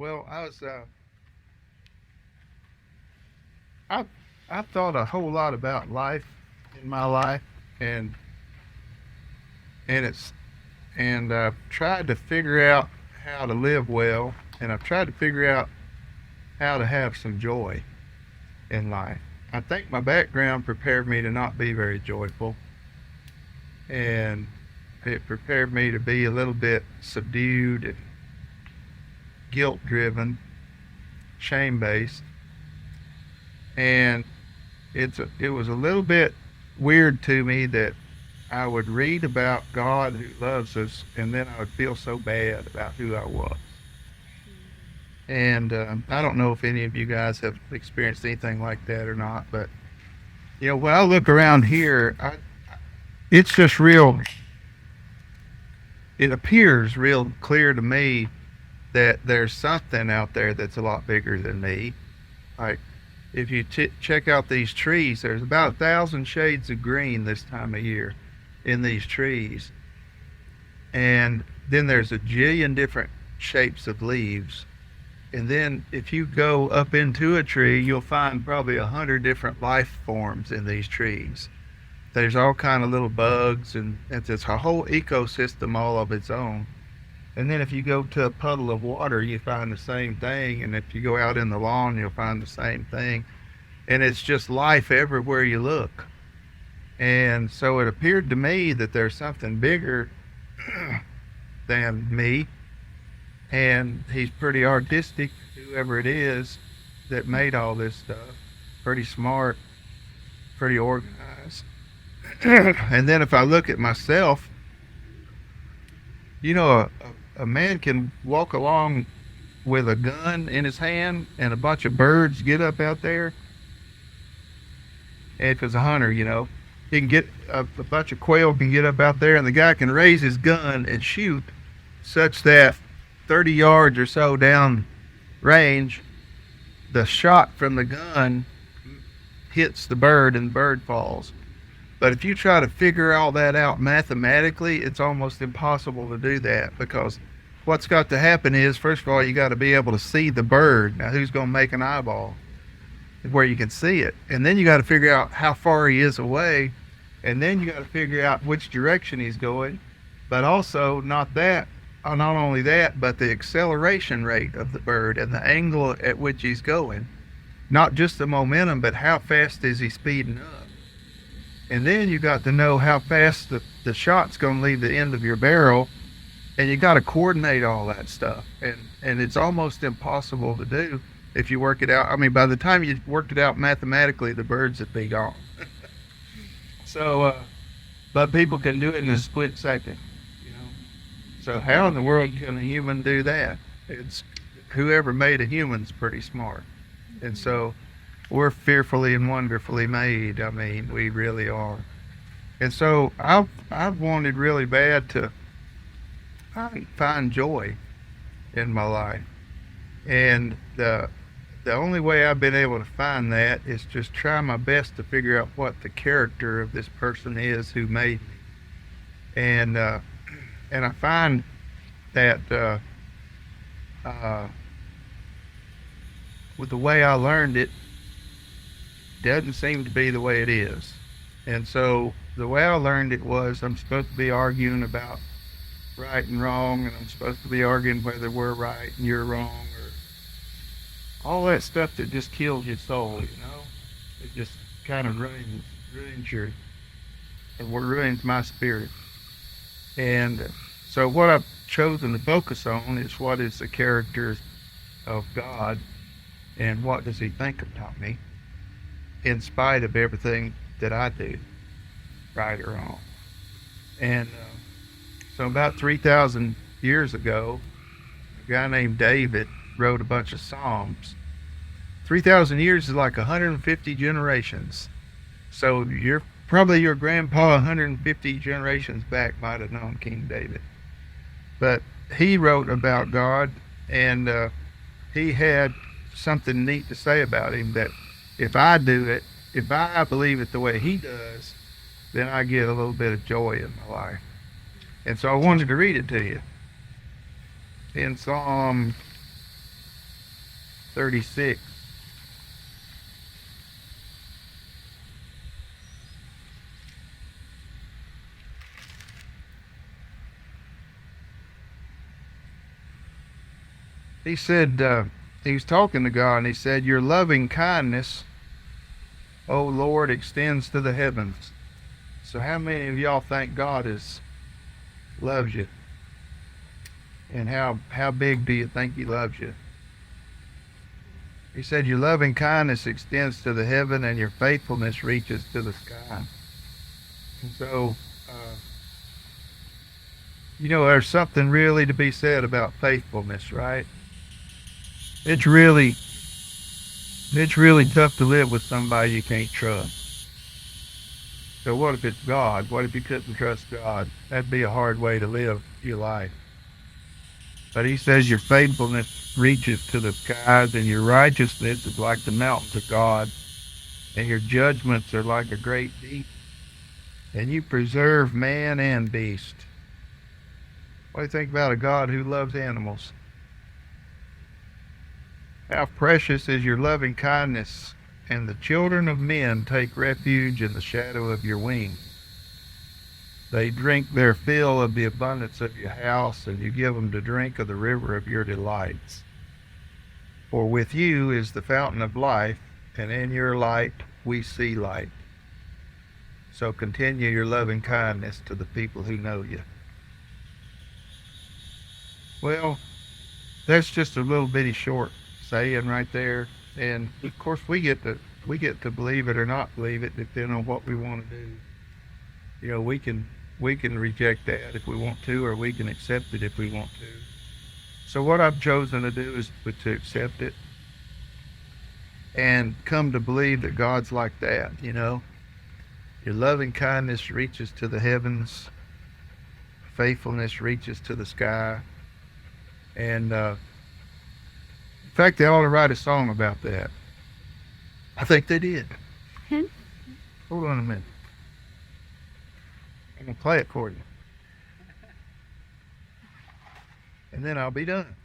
Well, I I thought a whole lot about life in my life, and and it's and I've tried to figure out how to live well, and I've tried to figure out how to have some joy in life. I think my background prepared me to not be very joyful, and it prepared me to be a little bit subdued and guilt driven, shame based, and it was a little bit weird to me that I would read about God who loves us, and then I would feel so bad about who I was. And I don't know if any of you guys have experienced anything like that or not, but when I look around here, it's just real. It appears real clear to me that there's something out there that's a lot bigger than me. Like if you check out these trees, there's about 1,000 shades of green this time of year in these trees, and then there's a jillion different shapes of leaves. And then if you go up into a tree, you'll find probably 100 different life forms in these trees. There's all kind of little bugs, and it's a whole ecosystem all of its own. And then if you go to a puddle of water, you find the same thing. And if you go out in the lawn, you'll find the same thing. And it's just life everywhere you look. And so it appeared to me that there's something bigger than me. And he's pretty artistic, whoever it is that made all this stuff. Pretty smart, pretty organized. And then if I look at myself, a man can walk along with a gun in his hand and a bunch of birds get up out there. And if it's a hunter, he can get a bunch of quail can get up out there, and the guy can raise his gun and shoot such that 30 yards or so down range, the shot from the gun hits the bird and the bird falls. But if you try to figure all that out mathematically, it's almost impossible to do that, because what's got to happen is, first of all, you got to be able to see the bird. Now, who's going to make an eyeball where you can see it? And then you got to figure out how far he is away, and then you got to figure out which direction he's going. But also, not only that, but the acceleration rate of the bird and the angle at which he's going. Not just the momentum, but how fast is he speeding up. And then you got to know how fast the shot's going to leave the end of your barrel, and you got to coordinate all that stuff. And it's almost impossible to do if you work it out. I mean, by the time you worked it out mathematically, the birds would be gone. So, but people can do it in a split second. So how in the world can a human do that? It's whoever made a human's pretty smart. And so we're fearfully and wonderfully made. I mean, we really are. And so I've wanted really bad to find joy in my life. And the only way I've been able to find that is just try my best to figure out what the character of this person is who made me. And I find that with the way I learned it, doesn't seem to be the way it is. And so the way I learned it was, I'm supposed to be arguing about right and wrong, and I'm supposed to be arguing whether we're right and you're wrong, or all that stuff that just kills your soul. It just kind of ruins ruins my spirit. And so what I've chosen to focus on is what is the character of God, and what does he think about me in spite of everything that I do, right or wrong. And so about 3,000 years ago, a guy named David wrote a bunch of Psalms. 3,000 years is like 150 generations. So your grandpa 150 generations back might have known King David. But he wrote about God, and he had something neat to say about him, that if I do it, if I believe it the way he does, then I get a little bit of joy in my life. And so I wanted to read it to you. In Psalm 36. He said, he was talking to God, and he said, your loving kindness, O Lord, extends to the heavens. So how many of y'all think God loves you? And how big do you think he loves you? He said, your loving kindness extends to the heaven, and your faithfulness reaches to the sky. And so, uh, there's something really to be said about faithfulness, right? It's really, it's really tough to live with somebody you can't trust. So what if it's God? What if you couldn't trust God? That'd be a hard way to live your life. But he says your faithfulness reaches to the skies, and your righteousness is like the mountains of God, and your judgments are like a great deep, and you preserve man and beast. What do you think about a God who loves animals? How precious is your loving kindness, and the children of men take refuge in the shadow of your wings. They drink their fill of the abundance of your house, and you give them to drink of the river of your delights. For with you is the fountain of life, and in your light we see light. So continue your loving kindness to the people who know you. Well, that's just a little bitty short saying right there. And of course we get to believe it or not believe it depending on what we want to do. We can reject that if we want to, or we can accept it if we want to. So what I've chosen to do is to accept it and come to believe that God's like that. Your loving kindness reaches to the heavens, faithfulness reaches to the sky. And in fact, they ought to write a song about that. I think they did. Hold on a minute. I'm going to play it for you. And then I'll be done.